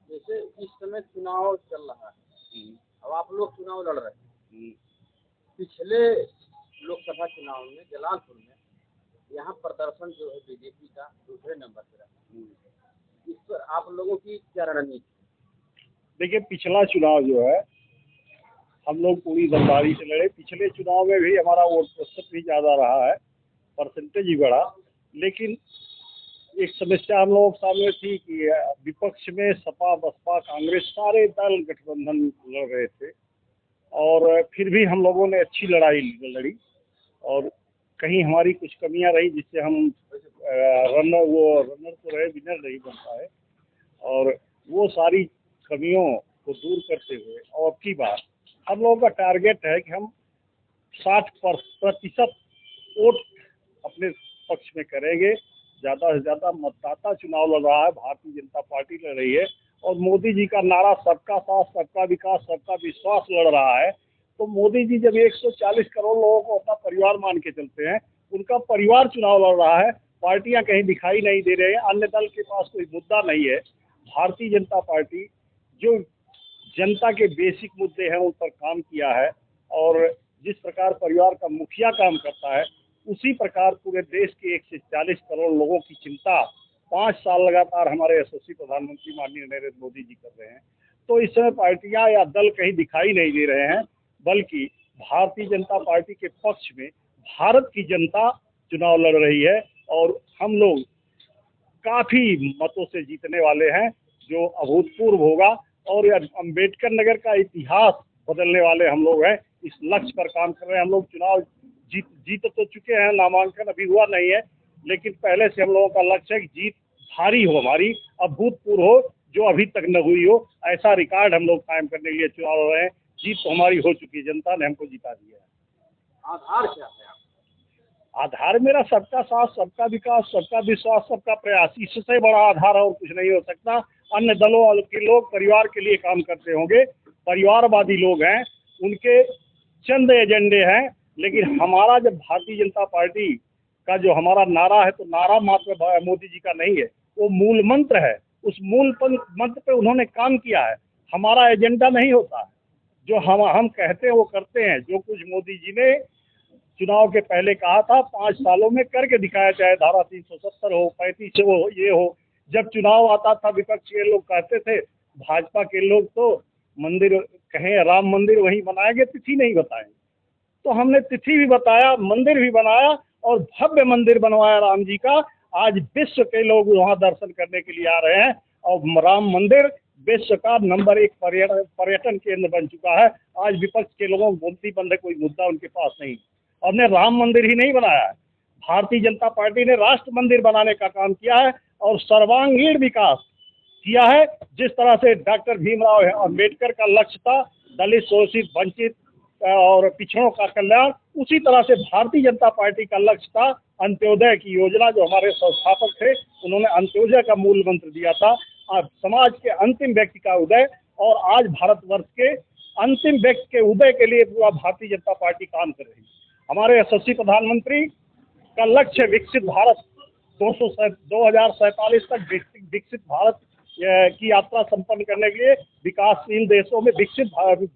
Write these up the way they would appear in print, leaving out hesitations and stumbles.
जैसे इस समय चुनाव चल रहा है, अब आप लोग चुनाव लड़ रहे हैं। पिछले लोकसभा चुनाव में जलालपुर में यहाँ प्रदर्शन जो है बीजेपी का दूसरे नंबर पर रहा, इस पर आप लोगों की क्या रणनीति? देखिए, पिछला चुनाव जो है हम लोग पूरी ईमानदारी से लड़े। पिछले चुनाव में भी हमारा वोट प्रतिशत भी ज़्यादा रहा है, परसेंटेज ही बढ़ा। लेकिन एक समस्या हम लोगों के सामने थी कि विपक्ष में सपा, बसपा, कांग्रेस सारे दल गठबंधन लड़ रहे थे और फिर भी हम लोगों ने अच्छी लड़ाई लड़ी और कहीं हमारी कुछ कमियां रही जिससे हम रनर तो रहे, विनर नहीं बन पाए। और वो सारी कमियों को दूर करते हुए और की बार हम लोगों का टारगेट है कि हम 60% वोट अपने पक्ष में करेंगे। ज़्यादा से ज़्यादा मतदाता चुनाव लड़ रहा है, भारतीय जनता पार्टी लड़ रही है और मोदी जी का नारा सबका साथ, सबका विकास, सबका विश्वास लड़ रहा है। तो मोदी जी जब 140 करोड़ लोगों को अपना परिवार मान के चलते हैं, उनका परिवार चुनाव लड़ रहा है, पार्टियां कहीं दिखाई नहीं दे रहे हैं, अन्य दल के पास कोई मुद्दा नहीं है। भारतीय जनता पार्टी जो जनता के बेसिक मुद्दे हैं उन पर काम किया है और जिस प्रकार परिवार का मुखिया काम करता है उसी प्रकार पूरे देश के 140 करोड़ लोगों की चिंता 5 साल लगातार हमारे यशस्वी प्रधानमंत्री माननीय नरेंद्र मोदी जी कर रहे हैं। तो इस समय पार्टियां या दल कहीं दिखाई नहीं दे रहे हैं, बल्कि भारतीय जनता पार्टी के पक्ष में भारत की जनता चुनाव लड़ रही है और हम लोग काफ़ी मतों से जीतने वाले हैं, जो अभूतपूर्व होगा और अम्बेडकर नगर का इतिहास बदलने वाले हम लोग हैं। इस लक्ष्य पर काम कर रहे हैं। हम लोग चुनाव जीत तो चुके हैं, नामांकन अभी हुआ नहीं है, लेकिन पहले से हम लोगों का लक्ष्य है कि जीत भारी हो, हमारी अभूतपूर्व हो, जो अभी तक न हुई हो। ऐसा रिकॉर्ड हम लोग कायम करने के लिए चुनाव लड़ रहे हैं। जीत तो हमारी हो चुकी है, जनता ने हमको जिता दिया है। आधार क्या है? आधार मेरा सबका साथ, सबका विकास, सबका विश्वास, सबका प्रयास। इससे बड़ा आधार और कुछ नहीं हो सकता। अन्य दलों के लोग परिवार के लिए काम करते होंगे, परिवारवादी लोग हैं, उनके चंद एजेंडे हैं, लेकिन हमारा जब भारतीय जनता पार्टी का जो हमारा नारा है, तो नारा मात्र मोदी जी का नहीं है, वो मूल मंत्र है। उस मूल मंत्र पे उन्होंने काम किया है। हमारा एजेंडा नहीं होता है, जो हम कहते हैं वो करते हैं। जो कुछ मोदी जी ने चुनाव के पहले कहा था 5 सालों में करके दिखाया, चाहे धारा 370 हो, 35 हो, ये हो। जब चुनाव आता था विपक्ष के लोग कहते थे, भाजपा के लोग तो मंदिर कहें राम मंदिर वहीं बनाएंगे, तिथि नहीं बताएंगे। तो हमने तिथि भी बताया, मंदिर भी बनाया और भव्य मंदिर बनवाया राम जी का। आज विश्व के लोग वहाँ दर्शन करने के लिए आ रहे हैं और राम मंदिर विश्व का नंबर 1 पर्यटन केंद्र बन चुका है। आज विपक्ष के लोगों को बोलती बंद है, कोई मुद्दा उनके पास नहीं। हमने राम मंदिर ही नहीं बनाया है, भारतीय जनता पार्टी ने राष्ट्र मंदिर बनाने का काम किया है और सर्वांगीण विकास किया है। जिस तरह से डॉक्टर भीमराव अम्बेडकर का लक्ष्य था दलित, शोषित, वंचित और पिछड़ों का कल्याण, उसी तरह से भारतीय जनता पार्टी का लक्ष्य था अंत्योदय की योजना। जो हमारे संस्थापक थे उन्होंने अंत्योदय का मूल मंत्र दिया था, आज समाज के अंतिम व्यक्ति का उदय। और आज भारतवर्ष के अंतिम व्यक्ति के उदय के लिए पूरा भारतीय जनता पार्टी काम कर रही है। हमारे यशस्वी प्रधानमंत्री का लक्ष्य विकसित भारत 2047 तक विकसित भारत की यात्रा संपन्न करने के लिए विकासशील देशों में, विकसित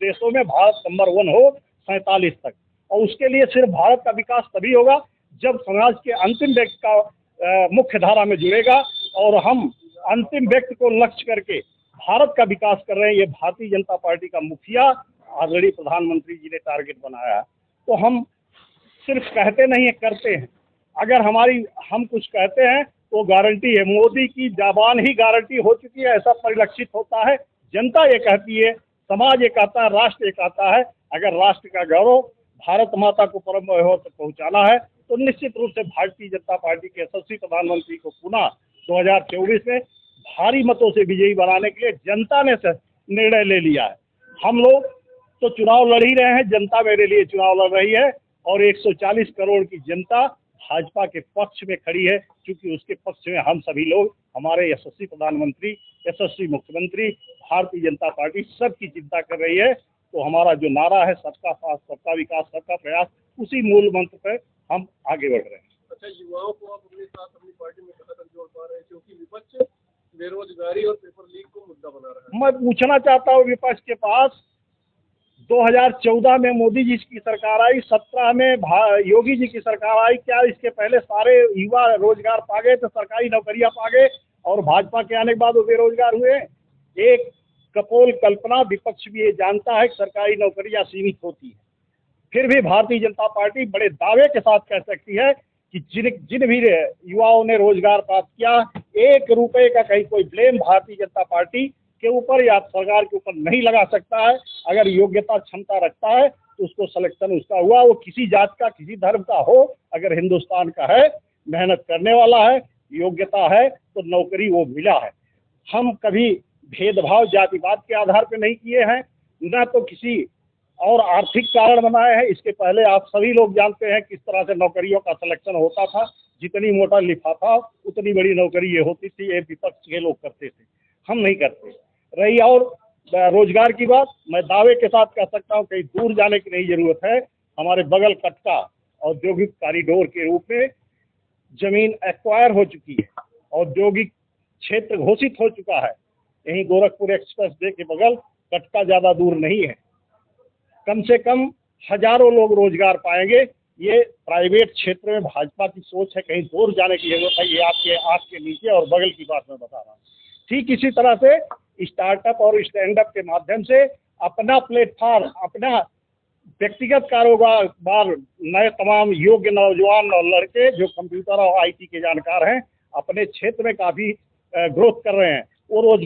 देशों में भारत नंबर 1 हो 47 तक। और उसके लिए सिर्फ भारत का विकास तभी होगा जब समाज के अंतिम व्यक्ति का मुख्य धारा में जुड़ेगा। और हम अंतिम व्यक्ति को लक्ष्य करके भारत का विकास कर रहे हैं। ये भारतीय जनता पार्टी का मुखिया आदरणीय प्रधानमंत्री जी ने टारगेट बनाया है। तो हम सिर्फ कहते नहीं है, करते हैं। अगर हम कुछ कहते हैं तो गारंटी है, मोदी की ज़बान ही गारंटी हो चुकी है, ऐसा परिलक्षित होता है। जनता ये कहती है, समाज ये कहता है, राष्ट्र ये कहता है। अगर राष्ट्र का गौरव भारत माता को परम वैभव तक पहुँचाना है तो निश्चित रूप से भारतीय जनता पार्टी के यशस्वी प्रधानमंत्री को पुनः 2024 में भारी मतों से विजयी बनाने के लिए जनता ने निर्णय ले लिया है। हम लोग तो चुनाव लड़ ही रहे हैं, जनता मेरे लिए चुनाव लड़ रही है और 140 करोड़ की जनता भाजपा के पक्ष में खड़ी है, क्योंकि उसके पक्ष में हम सभी लोग, हमारे यशस्वी प्रधानमंत्री, यशस्वी मुख्यमंत्री, भारतीय जनता पार्टी सबकी चिंता कर रही है। तो हमारा जो नारा है सबका साथ, सबका विकास, सबका प्रयास, उसी मूल मंत्र पर हम आगे बढ़ रहे हैं। क्या युवाओं को आप अपने साथ अपनी पार्टी में कहाँ तक जोड़ पा रहे हैं, क्योंकि विपक्ष बेरोजगारी और पेपर लीक को मुद्दा बना रहा है। मैं पूछना चाहता हूँ विपक्ष के पास, 2014 में मोदी जी की सरकार आई, 17 में योगी जी की सरकार आई, क्या इसके पहले सारे युवा रोजगार पा गए तो सरकारी नौकरियां पा गए और भाजपा के आने के बाद वो बेरोजगार हुए? एक कपोल कल्पना, विपक्ष भी ये जानता है कि सरकारी नौकरियां सीमित होती है, फिर भी भारतीय जनता पार्टी बड़े दावे के साथ कह सकती है कि जिन भी युवाओं ने रोजगार प्राप्त किया, 1 रुपए का कहीं कोई ब्लेम भारतीय जनता पार्टी के ऊपर या सरकार के ऊपर नहीं लगा सकता है। अगर योग्यता क्षमता रखता है तो उसको सिलेक्शन उसका हुआ, वो किसी जात का किसी धर्म का हो, अगर हिंदुस्तान का है, मेहनत करने वाला है, योग्यता है तो नौकरी वो मिला है। हम कभी भेदभाव जातिवाद के आधार पर नहीं किए हैं, न तो किसी और आर्थिक कारण बनाए हैं। इसके पहले आप सभी लोग जानते हैं किस तरह से नौकरियों का सिलेक्शन होता था, जितनी मोटा लिफाफा उतनी बड़ी नौकरी ये होती थी, ये विपक्ष के लोग करते थे, हम नहीं करते। रही और रोजगार की बात, मैं दावे के साथ कह सकता हूँ कहीं दूर जाने की नहीं जरूरत है। हमारे बगल कटका औद्योगिक कॉरिडोर के रूप में जमीन एक्वायर हो चुकी है, औद्योगिक क्षेत्र घोषित हो चुका है। यहीं गोरखपुर एक्सप्रेस वे के बगल कटका ज्यादा दूर नहीं है, कम से कम हजारों लोग रोजगार पाएंगे। ये प्राइवेट क्षेत्र में भाजपा की सोच है, कहीं दूर जाने की जरूरत है। ये आपके आंख के नीचे और बगल की बात मैं बता रहा हूँ। ठीक इसी तरह से स्टार्टअप और स्टैंड अप के माध्यम से अपना प्लेटफॉर्म, अपना व्यक्तिगत कारोबार नए तमाम योग्य नौजवान और लड़के जो कंप्यूटर और IT के जानकार हैं अपने क्षेत्र में काफी ग्रोथ कर रहे हैं, वो रोज